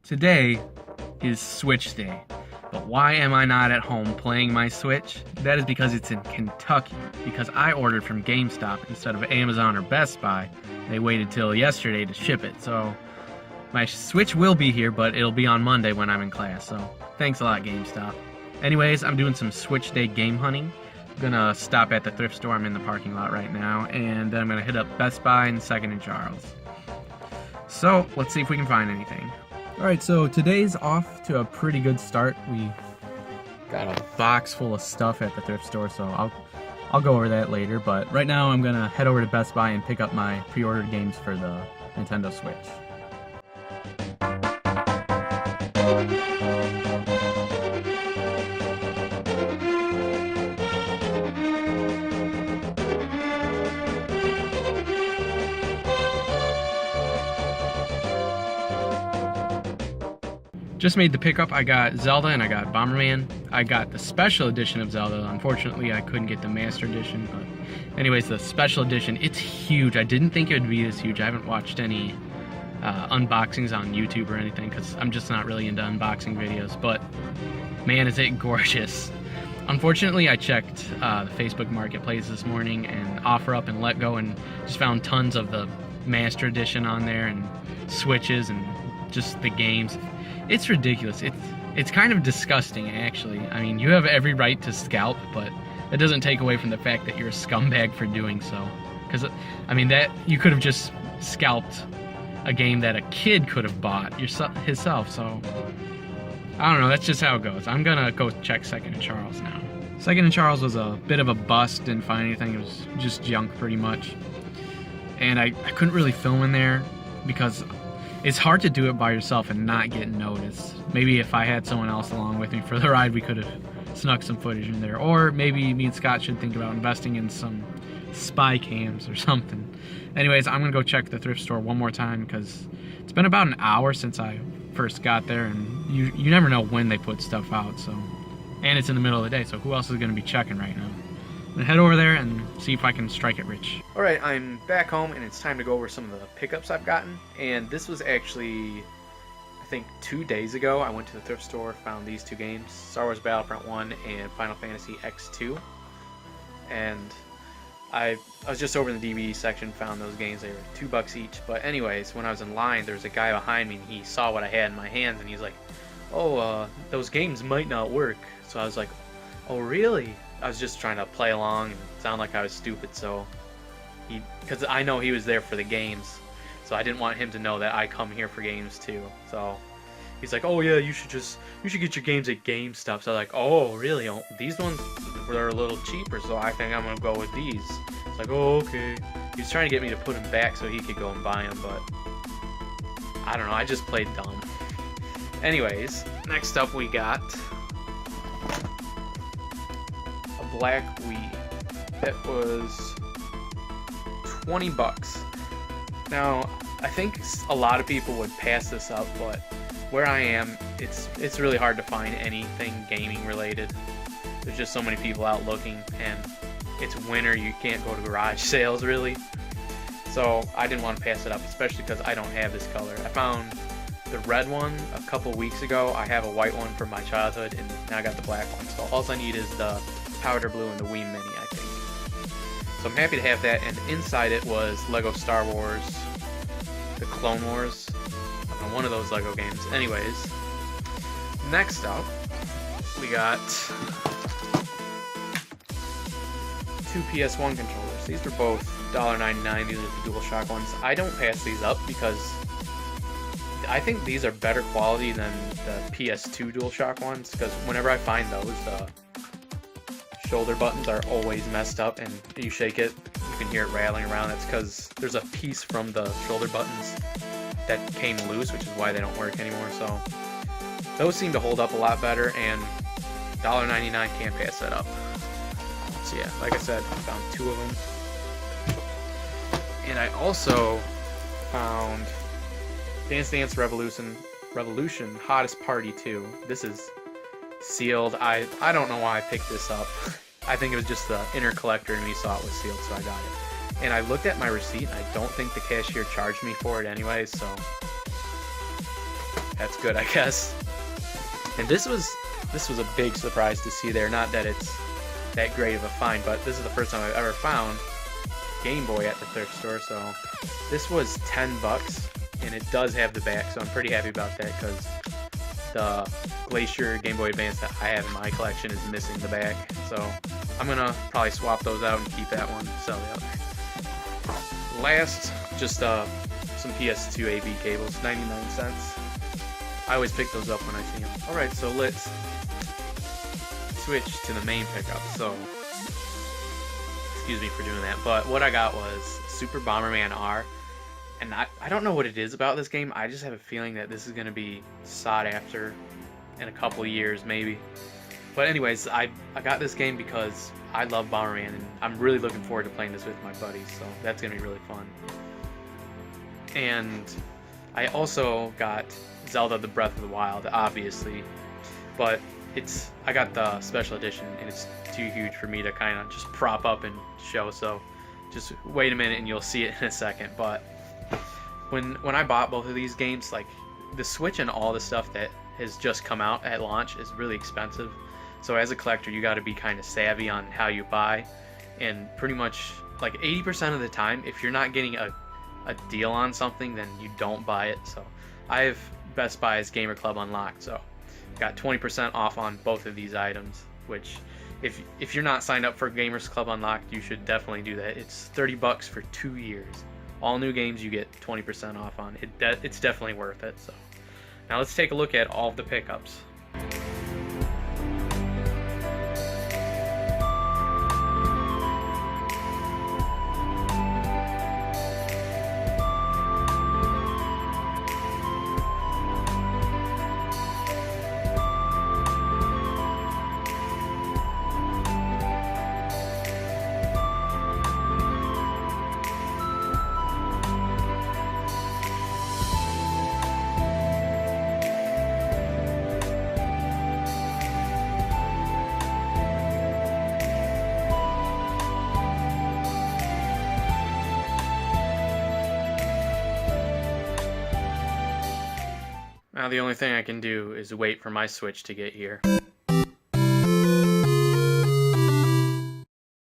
Today is Switch Day, but why am I not at home playing my Switch? That is because it's in Kentucky, because I ordered from GameStop instead of Amazon or Best Buy. They waited till yesterday to ship it, so my Switch will be here, but it'll be on Monday when I'm in class, so thanks a lot, GameStop. Anyways, I'm doing some Switch Day game hunting. I'm gonna stop at the thrift store. I'm in the parking lot right now, and then I'm gonna hit up Best Buy and 2nd and Charles. So, let's see if we can find anything. Alright, so today's off to a pretty good start. We got a box full of stuff at the thrift store, so I'll go over that later. But right now I'm gonna head over to Best Buy and pick up my pre-ordered games for the Nintendo Switch. Just made the pickup. I got Zelda and I got Bomberman. I got the special edition of Zelda. Unfortunately, I couldn't get the Master Edition, but anyways, the special edition, it's huge. I didn't think it would be this huge. I haven't watched any unboxings on YouTube or anything because I'm just not really into unboxing videos, but man, is it gorgeous. Unfortunately, I checked the Facebook Marketplace this morning and OfferUp and Let Go and just found tons of the Master Edition on there and Switches and just the games. It's ridiculous. It's kind of disgusting, actually. I mean, you have every right to scalp, but it doesn't take away from the fact that you're a scumbag for doing so. Because, I mean, that you could have just scalped a game that a kid could have bought himself, so I don't know, that's just how it goes. I'm gonna go check 2nd and Charles now. 2nd and Charles was a bit of a bust, didn't find anything. It was just junk, pretty much. And I couldn't really film in there because it's hard to do it by yourself and not get noticed. Maybe if I had someone else along with me for the ride, we could have snuck some footage in there. Or maybe me and Scott should think about investing in some spy cams or something. Anyways, I'm gonna go check the thrift store one more time because it's been about an hour since I first got there, and you never know when they put stuff out. So, and it's in the middle of the day, so who else is gonna be checking right now? I'm gonna head over there and see if I can strike it rich. Alright, I'm back home and it's time to go over some of the pickups I've gotten. And this was actually, I think 2 days ago. I went to the thrift store, found these two games, Star Wars Battlefront 1 and Final Fantasy X2. And I was just over in the DVD section, found those games. They were $2 each. But anyways, when I was in line, there was a guy behind me and he saw what I had in my hands and he's like, oh, those games might not work. So I was like, oh really? I was just trying to play along and sound like I was stupid, so because I know he was there for the games, so I didn't want him to know that I come here for games too. So he's like, oh yeah, you should get your games at GameStop. So I was like, oh really? Oh, these ones were a little cheaper, so I think I'm gonna go with these. It's like, oh okay. He was trying to get me to put them back so he could go and buy them, but I don't know, I just played dumb. Anyways, next up we got Black Wii. It was $20. Now, I think a lot of people would pass this up, but where I am, it's really hard to find anything gaming related. There's just so many people out looking, and it's winter, you can't go to garage sales really. So I didn't want to pass it up, especially because I don't have this color. I found the red one a couple weeks ago. I have a white one from my childhood, and now I got the black one. So all I need is the powder blue and the Wii Mini, I think. So I'm happy to have that, and inside it was Lego Star Wars, the Clone Wars, one of those Lego games. Anyways, next up, we got 2 PS1 controllers. These were both $1.99. These are the DualShock ones. I don't pass these up because I think these are better quality than the PS2 DualShock ones, because whenever I find those, the shoulder buttons are always messed up, and you shake it, you can hear it rattling around. It's because there's a piece from the shoulder buttons that came loose, which is why they don't work anymore. So those seem to hold up a lot better, and $1.99 can't pass that up. So yeah, like I said, I found 2 of them. And I also found Dance Dance Revolution Hottest Party 2. This is sealed. I don't know why I picked this up. I think it was just the inner collector in me saw it was sealed, so I got it. And I looked at my receipt, and I don't think the cashier charged me for it anyway, so that's good, I guess. And this was a big surprise to see there. Not that it's that great of a find, but this is the first time I've ever found Game Boy at the thrift store. So this was $10, and it does have the back, so I'm pretty happy about that because the Glacier Game Boy Advance that I have in my collection is missing the back. So I'm gonna probably swap those out and keep that one, sell the other. Last, just some PS2 AV cables, 99 cents. I always pick those up when I see them. Alright, so let's switch to the main pickup. So, excuse me for doing that, but what I got was Super Bomberman R. And I don't know what it is about this game. I just have a feeling that this is going to be sought after in a couple of years, maybe. But anyways, I got this game because I love Bomberman, and I'm really looking forward to playing this with my buddies, so that's going to be really fun. And I also got Zelda the Breath of the Wild, obviously, but I got the special edition, and it's too huge for me to kind of just prop up and show, so just wait a minute and you'll see it in a second. But when I bought both of these games, like, the Switch and all the stuff that has just come out at launch is really expensive. So as a collector, you got to be kind of savvy on how you buy, and pretty much like 80% of the time, if you're not getting a deal on something, then you don't buy it. So I have Best Buy's Gamer Club unlocked, so got 20% off on both of these items, which if you're not signed up for Gamers Club Unlocked, you should definitely do that. It's $30 for 2 years. All new games you get 20% off on. It's definitely worth it. So now let's take a look at all of the pickups. Now the only thing I can do is wait for my Switch to get here.